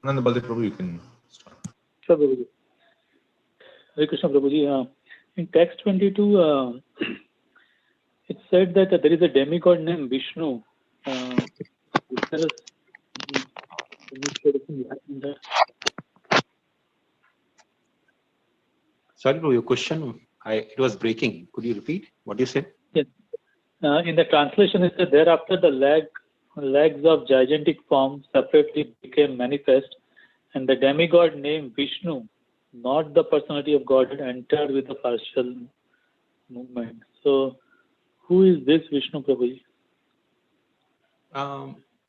Ananda Baldev Prabhu, you can start. Sure, Prabhuji. Hare Krishna, Prabhuji. In text 22, it said that there is a demigod named Vishnu. Is there any sort of light in that? Sorry, bro, your question, it was breaking. Could you repeat what you said? Yes. In the translation, it said thereafter the legs of gigantic form separately became manifest, and the demigod named Vishnu, not the personality of God, entered with a partial movement. So, who is this Vishnu, Prabhuji?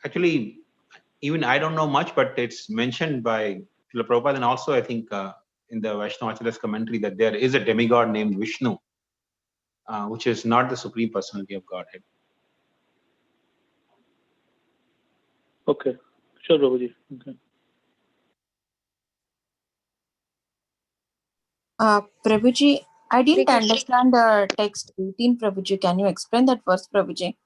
Actually, even I don't know much, but it's mentioned by Srila Prabhupada, and also I think in the Vaishnavacharya's commentary that there is a demigod named Vishnu, which is not the Supreme Personality of Godhead. Okay, sure, Prabhuji. Okay. Prabhuji, I didn't Because- understand text 18, Prabhuji. Can you explain that verse, Prabhuji?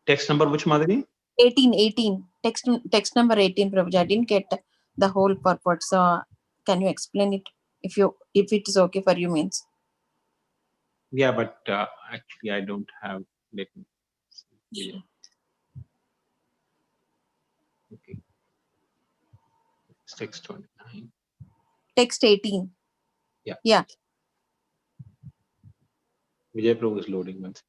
Text number which, Madhuri? 18. Text number 18, Prabhuji. I didn't get the whole purport. So can you explain it if it is okay for you, means? Yeah, but actually I don't have. Let me see. Sure. Okay. It's text 29. Text 18. Yeah. Yeah. Vijay Prabhu is loading once.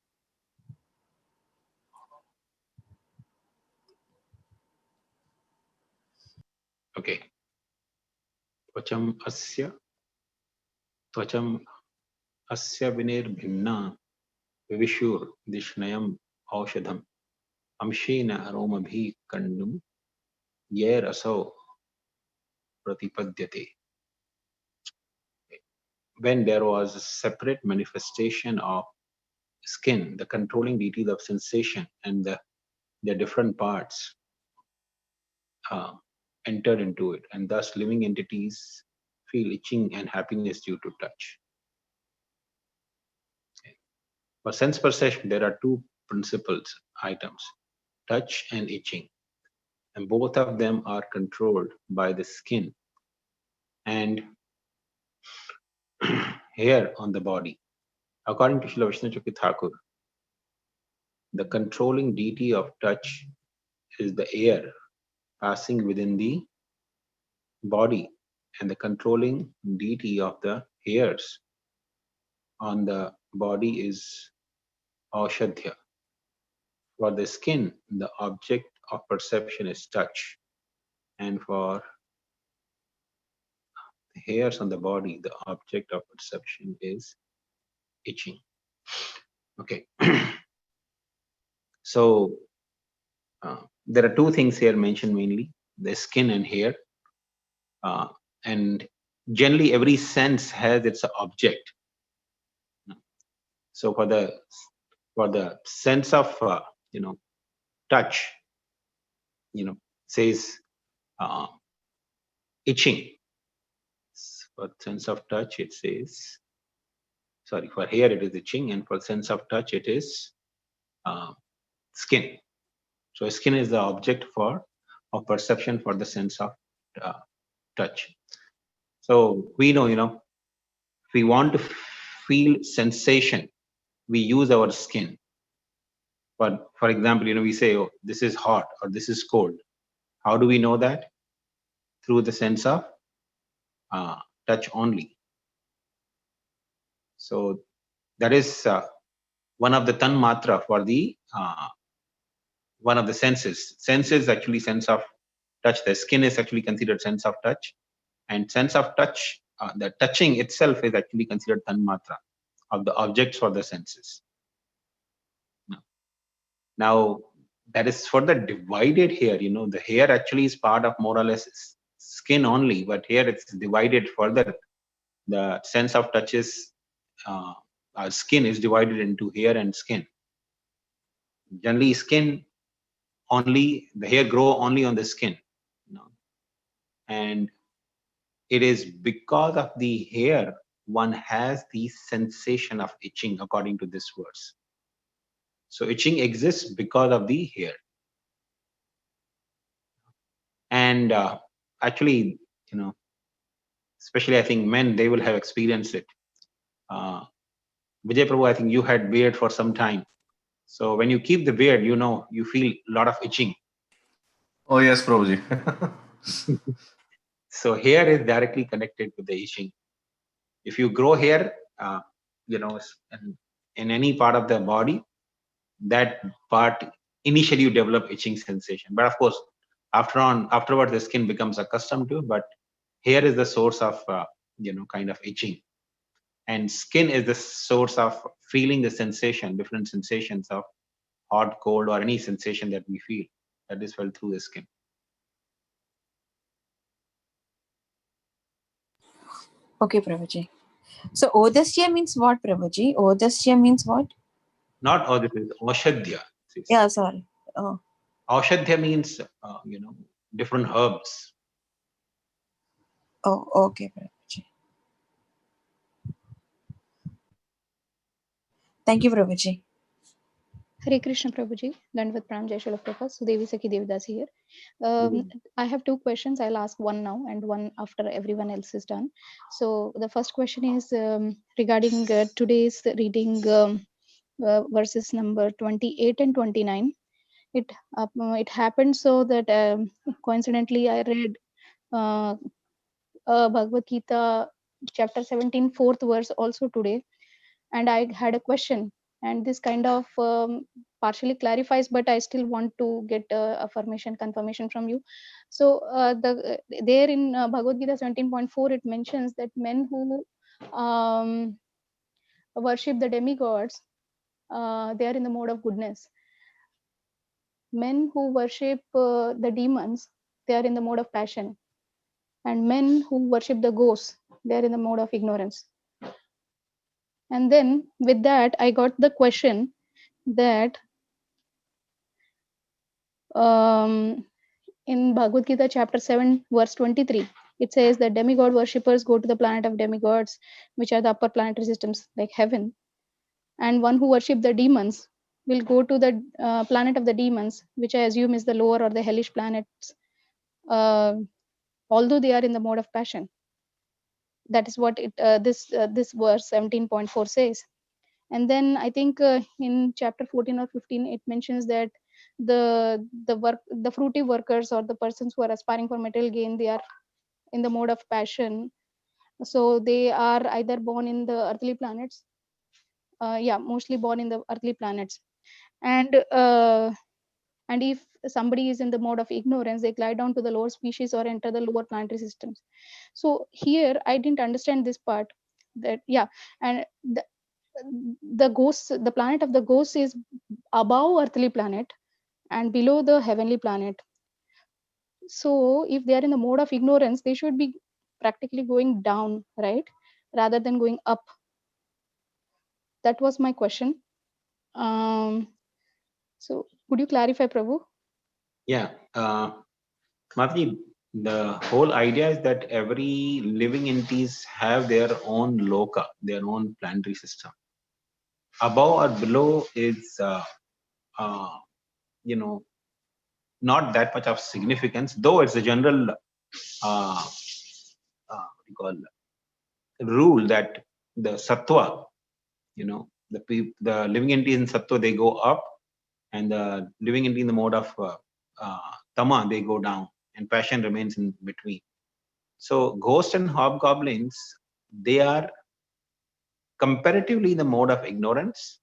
Okay. Tvacham asya vinir bhimna vivishur dishnayam aushadham amshena aromabhi kandum yer asau pratipadyate. When there was a separate manifestation of skin, the controlling deities of sensation and their different parts entered into it, and thus living entities feel itching and happiness due to touch. Okay. For sense perception, there are two principles items, touch and itching, and both of them are controlled by the skin and hair on the body. According to Srila Vishnu Chakri Thakur, the controlling deity of touch is the air passing within the body, and the controlling deity of the hairs on the body is Aushadhya. For the skin, the object of perception is touch, and for the hairs on the body, the object of perception is itching. Okay. So there are two things here mentioned mainly, the skin and hair. And generally every sense has its object. So for the sense of touch, says itching. For sense of touch, it says, sorry, for hair it is itching, and for sense of touch it is skin. So skin is the object of perception for the sense of touch. So we know, if we want to feel sensation, we use our skin. But for example, we say, oh, this is hot or this is cold. How do we know that? Through the sense of touch only. So that is one of the tanmatra for the one of the senses. Sense is actually sense of touch. The skin is actually considered sense of touch, and sense of touch, the touching itself is actually considered tanmatra of the objects for the senses. Now that is for the divided hair. The hair actually is part of more or less skin only, but here it's divided further. The sense of touch is skin is divided into hair and skin. Generally, skin only, the hair grow only on the skin, and it is because of the hair one has the sensation of itching, according to this verse. So itching exists because of the hair. And actually, especially I think men, they will have experienced it. Vijay Prabhu, I think you had beard for some time. So when you keep the beard, you feel a lot of itching. Oh yes, Prabhuji. So hair is directly connected with the itching. If you grow hair, in any part of the body, that part initially you develop itching sensation. But of course, afterward the skin becomes accustomed to. But hair is the source of kind of itching, and skin is the source of feeling the sensation, different sensations of hot, cold, or any sensation that we feel that is felt through the skin. Okay, Prabhuji. So Odasya means what, Prabhuji? Odasya means what? Not all this is Aushadhya. Yeah, sorry. Oh, Aushadhya means different herbs. oh, okay, Prabhuji. Thank you, Prabhuji. Hare Krishna Prabhuji, Dandvat Pranam Jai Srila Prabhupada, Sudevi Sakhi Devidasi here. I have two questions. I'll ask one now and one after everyone else is done. So the first question is regarding today's reading verses number 28 and 29. It happened so that coincidentally I read Bhagavad Gita chapter 17 fourth verse also today, and I had a question, and this kind of partially clarifies, but I still want to get confirmation from you. So there in Bhagavad Gita 17.4 it mentions that men who worship the demigods, they are in the mode of goodness. Men who worship the demons, they are in the mode of passion, and men who worship the ghosts, they are in the mode of ignorance. And then with that I got the question that in Bhagavad Gita chapter 7 verse 23 it says that demigod worshippers go to the planet of demigods, which are the upper planetary systems like heaven, and one who worship the demons will go to the planet of the demons, which I assume is the lower or the hellish planets, although they are in the mode of passion. That is what this verse 17.4 says. And then I think in chapter 14 or 15 it mentions that the fruity workers or the persons who are aspiring for material gain, they are in the mode of passion, so they are either born in the earthly planets, mostly born in the earthly planets, and if somebody is in the mode of ignorance, they glide down to the lower species or enter the lower planetary systems. So here I didn't understand this part, that and the ghosts, the planet of the ghosts is above earthly planet and below the heavenly planet. So if they are in the mode of ignorance, they should be practically going down, right, rather than going up. That was my question. So could you clarify, Prabhu? Yeah, Mataji, the whole idea is that every living entities have their own loka, their own planetary system. Above or below is not that much of significance, though it's a general rule that the sattva, the living entity in sattva, they go up, and the living entity in the mode of tama, they go down, and passion remains in between. So ghosts and hobgoblins, they are comparatively in the mode of ignorance,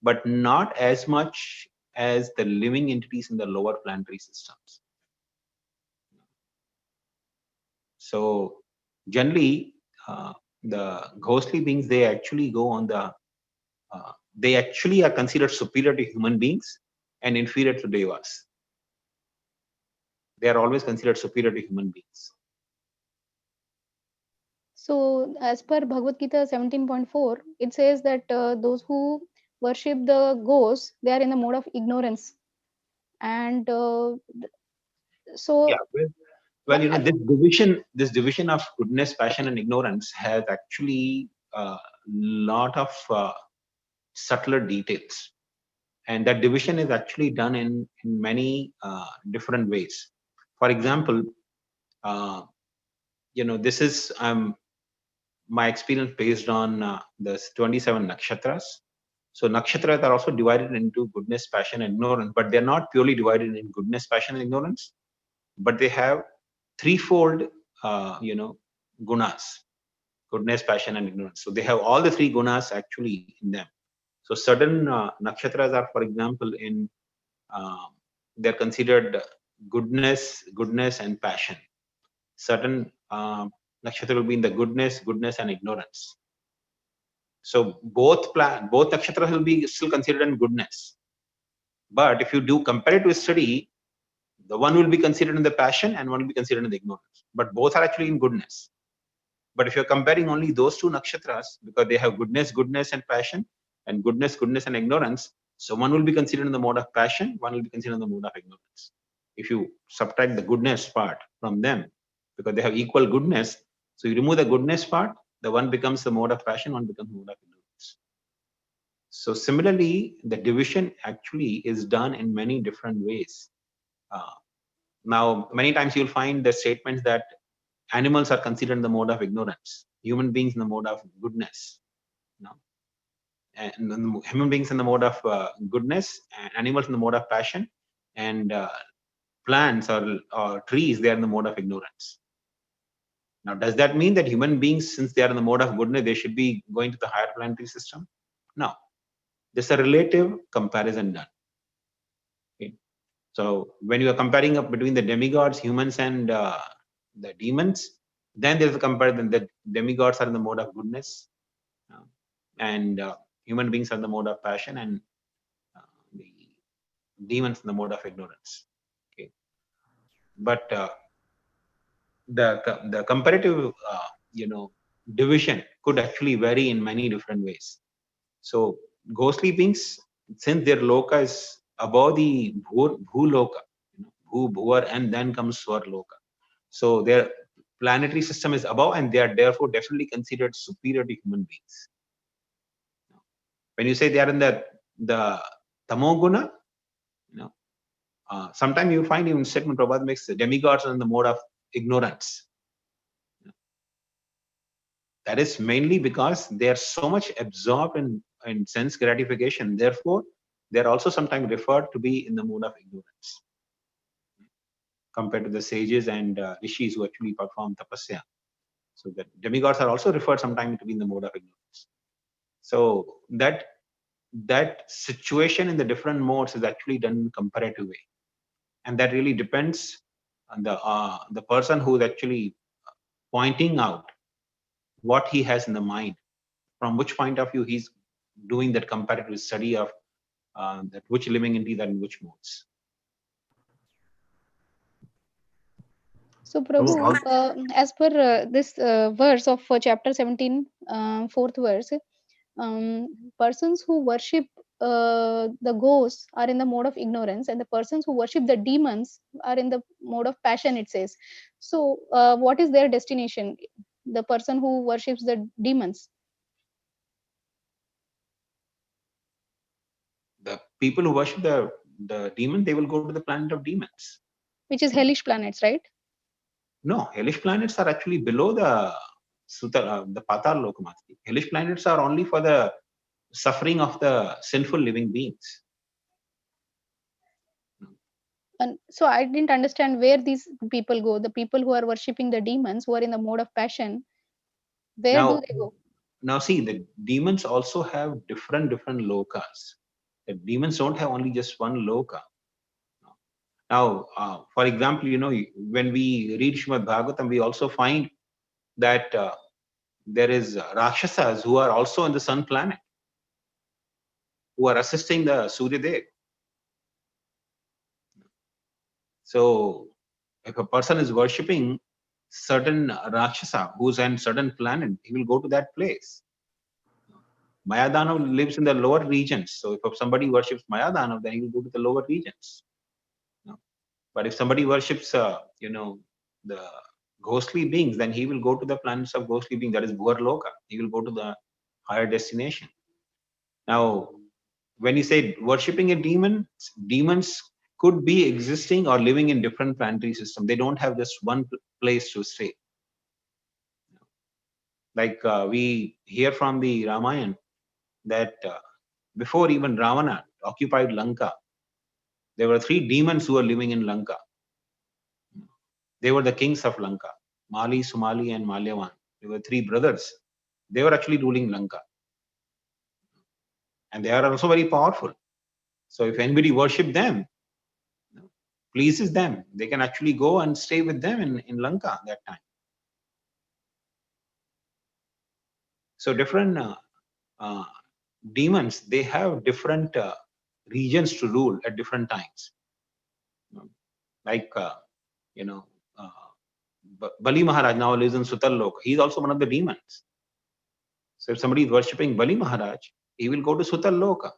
but not as much as the living entities in the lower planetary systems. So generally, the ghostly beings, they actually go on the, they actually are considered superior to human beings and inferior to devas. They are always considered superior to human beings. So as per Bhagavad Gita 17.4, it says that those who worship the ghosts, they are in the mode of ignorance. And so well, this division of goodness, passion, and ignorance has actually a lot of subtler details, and that division is actually done in many different ways. For example, this is my experience based on the 27 nakshatras. So nakshatras are also divided into goodness, passion, and ignorance, but they're not purely divided in goodness, passion, and ignorance, but they have threefold, gunas: goodness, passion, and ignorance. So they have all the three gunas actually in them. So certain nakshatras are, for example, they're considered goodness, and passion. Certain nakshatra will be in the goodness, and ignorance. So both nakshatras will be still considered in goodness. But if you do comparative study, the one will be considered in the passion and one will be considered in the ignorance. But both are actually in goodness. But if you're comparing only those two nakshatras, because they have goodness, and passion, and goodness, and ignorance, so one will be considered in the mode of passion, one will be considered in the mode of ignorance. If you subtract the goodness part from them, because they have equal goodness, so you remove the goodness part, the one becomes the mode of passion, one becomes the mode of ignorance. So similarly, the division actually is done in many different ways. Now, many times you'll find the statements that animals are considered in the mode of ignorance, human beings in the mode of goodness. And human beings in the mode of goodness, and animals in the mode of passion, and plants or trees, they are in the mode of ignorance. Now, does that mean that human beings, since they are in the mode of goodness, they should be going to the higher planetary system? No. There's a relative comparison done. Okay. So when you are comparing up between the demigods, humans, and the demons, then there's a comparison that demigods are in the mode of goodness, and human beings are in the mode of passion, and the demons in the mode of ignorance. Okay. But the comparative division could actually vary in many different ways. So ghostly beings, since their loka is above the bhuloka, bhu, bhuvar, and then comes swarloka, so their planetary system is above, and they are therefore definitely considered superior to human beings. When you say they are in the tamoguna, sometimes you find even statement Prabhupada makes, the demigods are in the mode of ignorance. That is mainly because they are so much absorbed in sense gratification. Therefore, they are also sometimes referred to be in the mode of ignorance, compared to the sages and rishis who actually perform tapasya. So the demigods are also referred sometimes to be in the mode of ignorance. So that situation in the different modes is actually done in a comparative way, and that really depends on the person who is actually pointing out what he has in the mind, from which point of view he's doing that comparative study of that which living entity that in which modes. So Prabhu, as per this verse of chapter 17, fourth verse, persons who worship the ghosts are in the mode of ignorance, and the persons who worship the demons are in the mode of passion, it says. So what is their destination? The person who worships the demons. The people who worship the demon, they will go to the planet of demons. Which is hellish planets, right? No, hellish planets are actually below the Patal Lokamasti. Hellish planets are only for the suffering of the sinful living beings. And so I didn't understand where these people go. The people who are worshipping the demons, who are in the mode of passion, where do they go? Now see, the demons also have different lokas. The demons don't have only just one loka. Now, for example, when we read Srimad Bhagavatam, we also find that there is Rakshasas who are also on the sun planet, who are assisting the Surya Dev. So, if a person is worshipping certain Rakshasa who's on certain planet, he will go to that place. Mayadanav lives in the lower regions. So, if somebody worships Mayadanav, then he will go to the lower regions. But if somebody worships, the ghostly beings, then he will go to the planets of ghostly beings, that is Bhuvarloka. He will go to the higher destination. Now, when you say worshipping a demon, demons could be existing or living in different planetary systems. They don't have just one place to stay. Like we hear from the Ramayana that before even Ravana occupied Lanka, there were 3 demons who were living in Lanka. They were the kings of Lanka, Mali, Sumali, and Malyavan. They were 3 brothers. They were actually ruling Lanka. And they are also very powerful. So if anybody worship them, pleases them, they can actually go and stay with them in Lanka that time. So different demons, they have different regions to rule at different times. Like, Bali Maharaj now lives in Sutal He is also one of the demons. So if somebody is worshipping Bali Maharaj, he will go to Sutal Loka.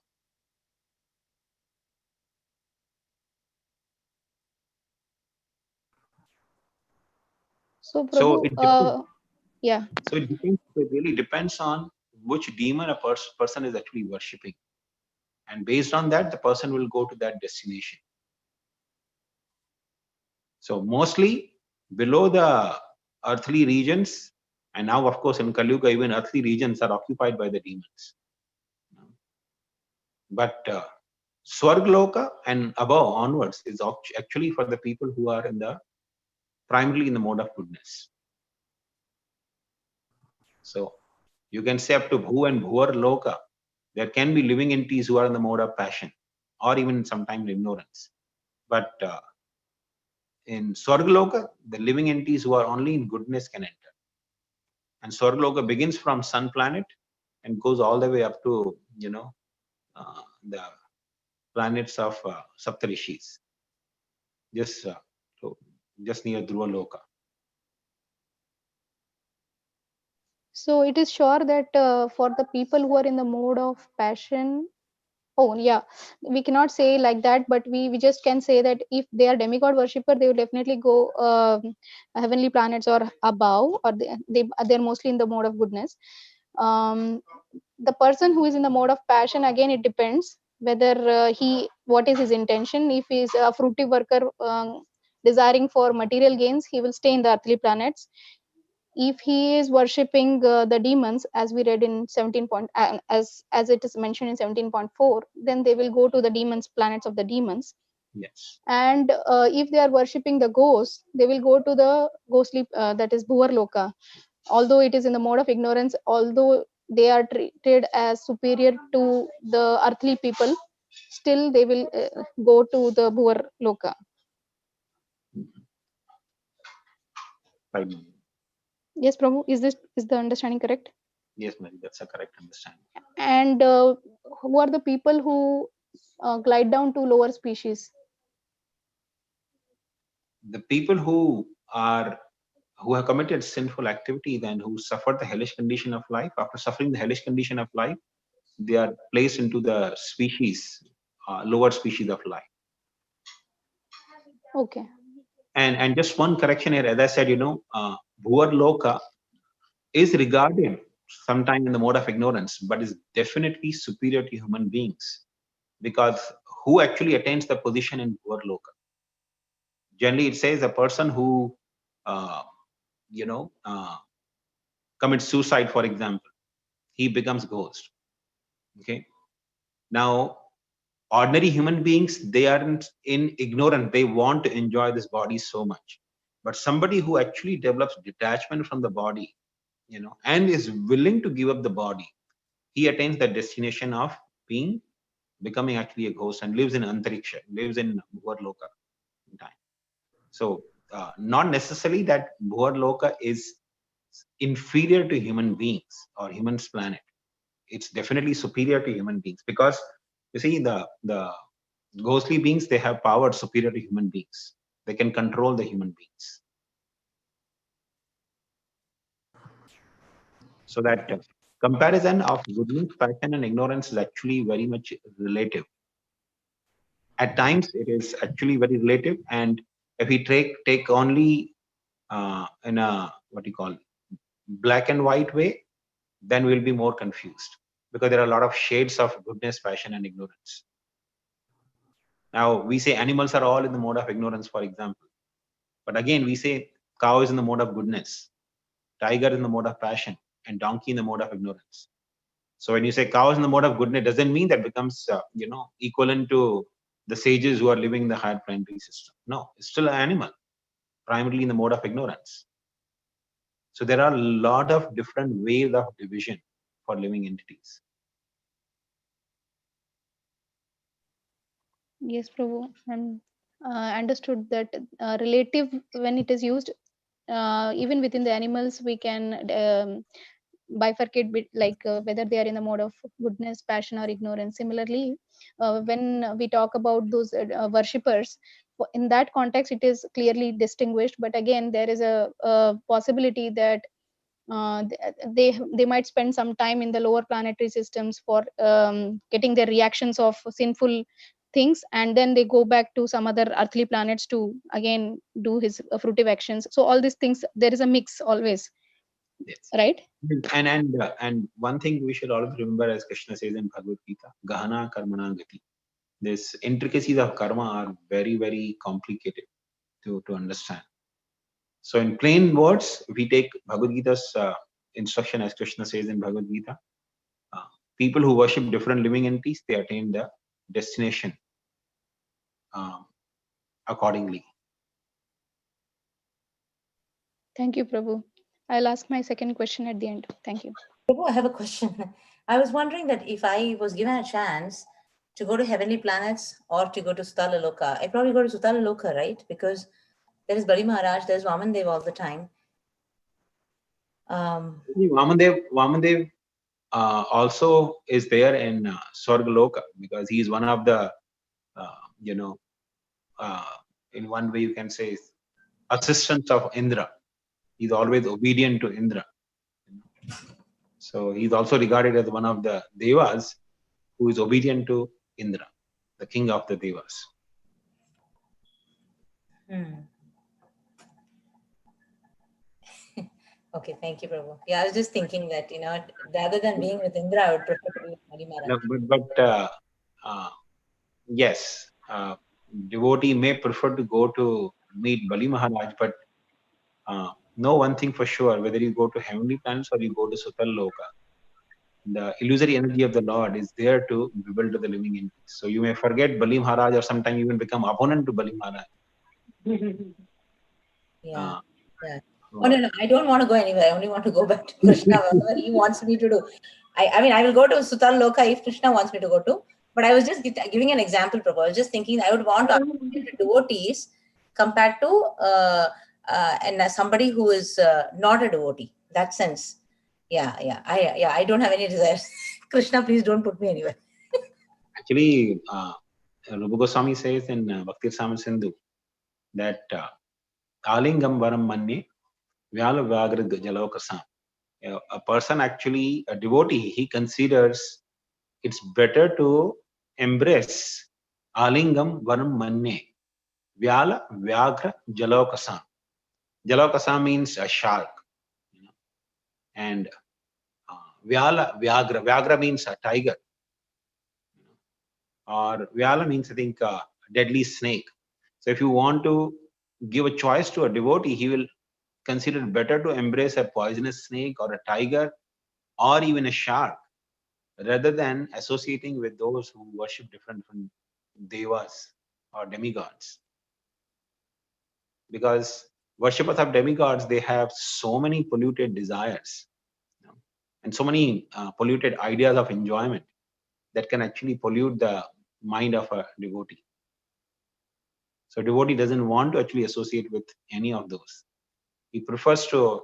So, So Prabhu, it depends. yeah. So it depends. It really depends on which demon a person is actually worshipping, and based on that, the person will go to that destination. So mostly below the earthly regions, and now of course in Kali Yuga even earthly regions are occupied by the demons. But Swargloka and above onwards is actually for the people who are primarily in the mode of goodness. So you can say up to Bhu and Bhuvar Loka, there can be living entities who are in the mode of passion or even sometimes ignorance. But in Swargaloka, the living entities who are only in goodness can enter. And Swargaloka begins from sun planet and goes all the way up to, the planets of Saptarishis, just near Dhruva Loka. So it is sure that for the people who are in the mode of passion, oh yeah, we cannot say like that, but we just can say that if they are demigod worshipper, they will definitely go heavenly planets or above, or they're mostly in the mode of goodness. The person who is in the mode of passion, again it depends whether what is his intention. If he is a fruitive worker desiring for material gains, he will stay in the earthly planets. If he is worshipping the demons, as we read in 17 point, as it is mentioned in 17.4, then they will go to the demons, planets of the demons. Yes. And if they are worshipping the ghosts, they will go to the ghostly, that is Bhuvar Loka. Although it is in the mode of ignorance, although they are treated as superior to the earthly people, still they will go to the Bhuvar Loka. Right. Yes, Prabhu, is the understanding correct? Yes, Mary, that's a correct understanding. And who are the people who glide down to lower species? The people who have committed sinful activity, then who suffered the hellish condition of life, after suffering the hellish condition of life, they are placed into the species, lower species of life. Okay. And just one correction here, as I said, Bhuvar Loka is regarded sometime in the mode of ignorance, but is definitely superior to human beings, because who actually attains the position in Bhuvar Loka? Generally, it says a person who, commits suicide, for example, he becomes ghost. Okay. Now, ordinary human beings, they aren't in ignorance. They want to enjoy this body so much. But somebody who actually develops detachment from the body, and is willing to give up the body, he attains the destination of becoming actually a ghost and lives in Antariksha, lives in Bhuvar Loka in time. So, not necessarily that Bhuvar Loka is inferior to human beings or human's planet. It's definitely superior to human beings, because you see the ghostly beings, they have power superior to human beings. They can control the human beings. So that comparison of goodness, passion, and ignorance is actually very much relative. At times, it is actually very relative, and if we take only in a black and white way, then we'll be more confused, because there are a lot of shades of goodness, passion, and ignorance. Now we say animals are all in the mode of ignorance, for example. But again, we say cow is in the mode of goodness, tiger in the mode of passion, and donkey in the mode of ignorance. So when you say cow is in the mode of goodness, doesn't mean that becomes equivalent to the sages who are living in the higher planetary system. No, it's still an animal, primarily in the mode of ignorance. So there are a lot of different ways of division for living entities. Yes, Prabhu. I'm understood that relative, when it is used, even within the animals, we can bifurcate whether they are in the mode of goodness, passion, or ignorance. Similarly, when we talk about those worshippers, in that context, it is clearly distinguished. But again, there is a possibility that they might spend some time in the lower planetary systems for getting their reactions of sinful things, and then they go back to some other earthly planets to again do his fruitive actions. So all these things, there is a mix always. Yes. Right? And one thing we should always remember, as Krishna says in Bhagavad Gita, Gahana Karmana Gati. These intricacies of karma are very, very complicated to understand. So in plain words, if we take Bhagavad Gita's instruction, as Krishna says in Bhagavad Gita, people who worship different living entities, they attain the destination accordingly. Thank you, Prabhu. I'll ask my second question at the end. Thank you. Prabhu, I have a question. I was wondering that if I was given a chance to go to heavenly planets or to go to Sutala Loka, I'd probably go to Sutala Loka, right? Because there is Bali Maharaj, there's Vamandev all the time. Vamandev also is there in Swargaloka, because he is one of the, in one way you can say, assistants of Indra. He's always obedient to Indra. So he's also regarded as one of the Devas who is obedient to Indra, the king of the Devas. Okay, thank you, Prabhu. Yeah, I was just thinking that, rather than being with Indra, I would prefer to be with Bali Maharaj. No, yes, devotee may prefer to go to meet Bali Maharaj, but know one thing for sure: whether you go to heavenly planets or you go to Sutal Loka, the illusory energy of the Lord is there to reveal to the living entities. So you may forget Bali Maharaj, or sometimes even become opponent to Bali Maharaj. Yeah. Oh, no, I don't want to go anywhere. I only want to go back to Krishna, whatever he wants me to do. I mean, I will go to Sutal Loka if Krishna wants me to go to. But I was just giving an example, Prabhu. I was just thinking I would want to understand devotees compared to and somebody who is not a devotee. That sense. Yeah. I don't have any desires. Krishna, please don't put me anywhere. Actually, Rupa Goswami says in Bhakti Rasamrita Sindhu that Alingam Varam Manye Vyala Vyagra Jalokasam. A person, actually a devotee, he considers it's better to embrace Alingam Varam Manye Vyala Vyagra Jalokasam. Jalokasam means a shark, and Vyala Vyagra. Vyagra means a tiger, or Vyala means, I think, a deadly snake. So if you want to give a choice to a devotee, he will consider it better to embrace a poisonous snake or a tiger or even a shark, rather than associating with those who worship different devas or demigods. Because worshippers of demigods, they have so many polluted desires, and so many polluted ideas of enjoyment that can actually pollute the mind of a devotee. So devotee doesn't want to actually associate with any of those. He prefers to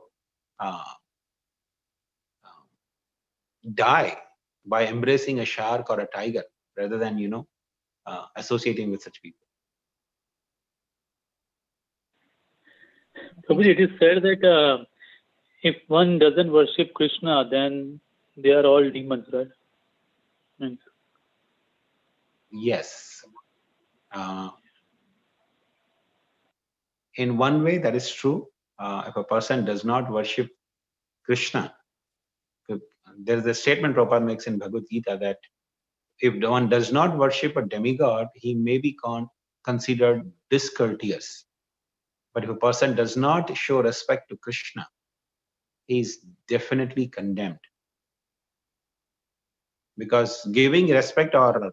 die by embracing a shark or a tiger, rather than associating with such people. Prabhuji, it is said that if one doesn't worship Krishna, then they are all demons, right? Yes. In one way, that is true. If a person does not worship Krishna, there is a statement Prabhupada makes in Bhagavad Gita that if one does not worship a demigod, he may be considered discourteous. But if a person does not show respect to Krishna, he is definitely condemned. Because giving respect or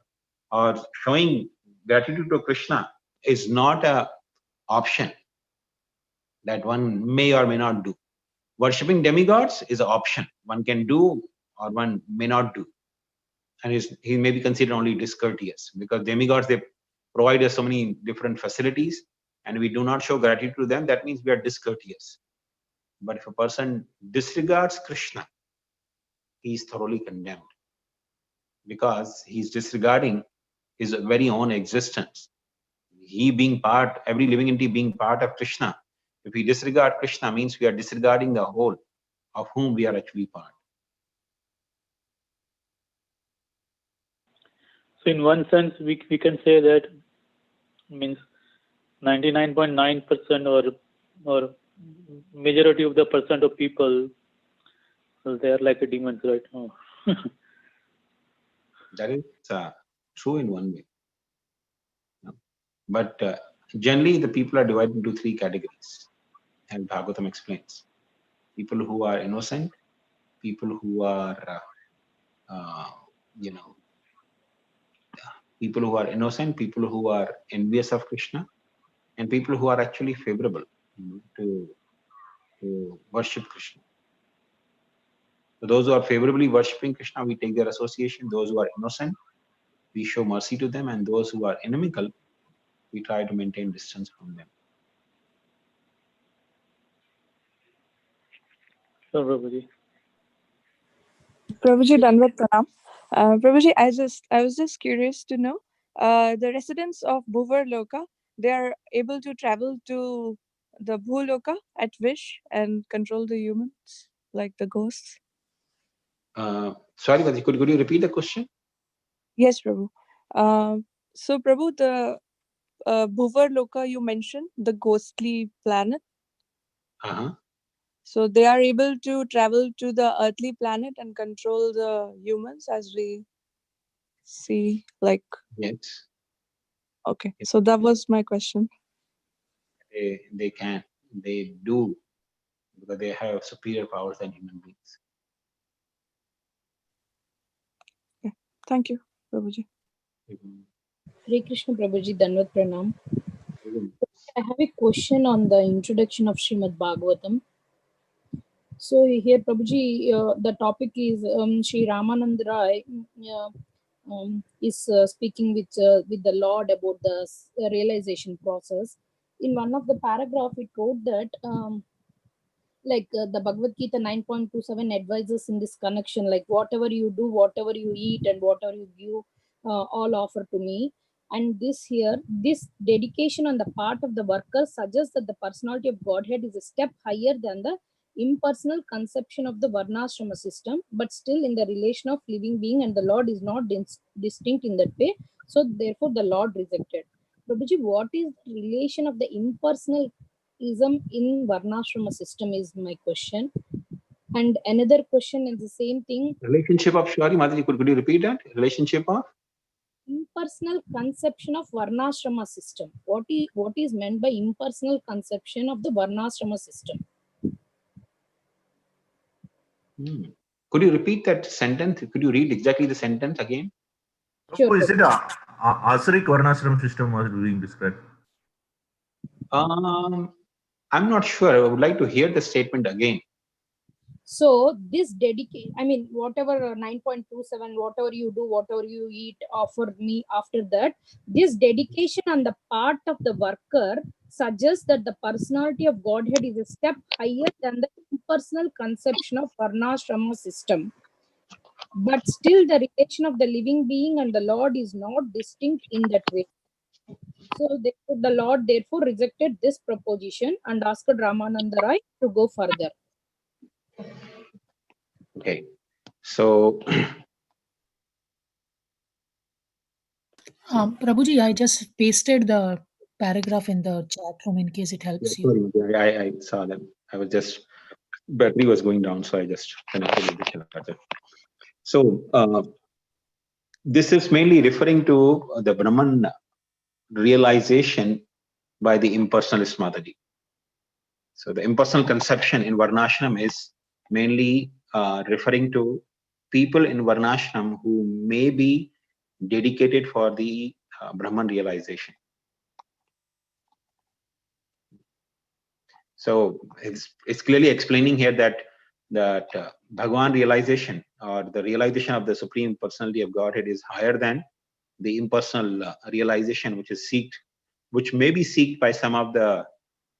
showing gratitude to Krishna is not a option that one may or may not do. Worshipping demigods is an option. One can do or one may not do. And he may be considered only discourteous, because demigods, they provide us so many different facilities, and we do not show gratitude to them. That means we are discourteous. But if a person disregards Krishna, he is thoroughly condemned, because he is disregarding his very own existence. He being part, every living entity being part of Krishna. If we disregard Krishna, means we are disregarding the whole of whom we are actually part. So in one sense, we can say that means 99.9% or majority of the percent of people, they are like a demons, right? Oh. That is true in one way. But generally, the people are divided into three categories, and Bhagavatam explains. People who are innocent, people who are, people who are innocent, people who are envious of Krishna, and people who are actually favorable to worship Krishna. So those who are favorably worshipping Krishna, we take their association. Those who are innocent, we show mercy to them, and those who are inimical, we try to maintain distance from them. So, Prabhuji. Prabhuji, Danvat Pranam. Prabhuji, I was just curious to know, the residents of Bhuvar Loka, they are able to travel to the Bhuloka at wish and control the humans, like the ghosts? Sorry, Vati, could you repeat the question? Yes, Prabhu. So, Prabhu, the Bhuvar Loka you mentioned, the ghostly planet. So they are able to travel to the earthly planet and control the humans, as we see, like. Yes. Okay, so that was my question. They can, they do, because they have superior powers than human beings. Yeah. Thank you, Prabhuji. Hare Krishna Prabhuji, Danvat Pranam. I have a question on the introduction of Srimad Bhagavatam. So here, Prabhuji, the topic is Sri Ramananda Rai is speaking with the Lord about the realization process. In one of the paragraph, it wrote that the Bhagavad Gita 9.27 advises in this connection, like whatever you do, whatever you eat, and whatever you give, all offer to me. And this dedication on the part of the worker suggests that the personality of Godhead is a step higher than the impersonal conception of the Varnashrama system, but still in the relation of living being, and the Lord is not distinct in that way. So therefore the Lord rejected. Prabhuji, what is the relation of the impersonal in Varnashrama system is my question. And another question is the same thing. Relationship of, sorry, Madhuri, could you repeat that? Relationship of? Impersonal conception of Varnashrama system. What is meant by impersonal conception of the Varnashrama system? Could you repeat that sentence? Could you read exactly the sentence again? Sure. Is it a Asuric Varnashram system was being described? I'm not sure. I would like to hear the statement again. So this dedication, I mean, whatever 9.27, whatever you do, whatever you eat, offer me after that, this dedication on the part of the worker suggests that the personality of Godhead is a step higher than the impersonal conception of Varnashrama system. But still the relation of the living being and the Lord is not distinct in that way. So the Lord therefore rejected this proposition and asked Ramananda Rai to go further. Okay, so Prabhuji, I just pasted the paragraph in the chat room in case it helps you. Sorry, I saw them. I was just, battery was going down, so I just connected with the charger. So This is mainly referring to the Brahman realization by the impersonalist Madhuri. So the impersonal conception in Varnashram is mainly referring to people in Varnashram who may be dedicated for the Brahman realization. So it's clearly explaining here that Bhagwan realization, or the realization of the Supreme Personality of Godhead, is higher than the impersonal realization which may be sought by some of the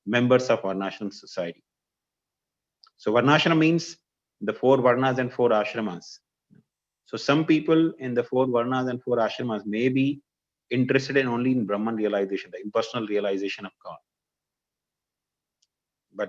members of Varnashram society. So Varnashram means the 4 Varnas and 4 Ashramas. So some people in the 4 Varnas and 4 Ashramas may be interested in only in Brahman realization, the impersonal realization of God.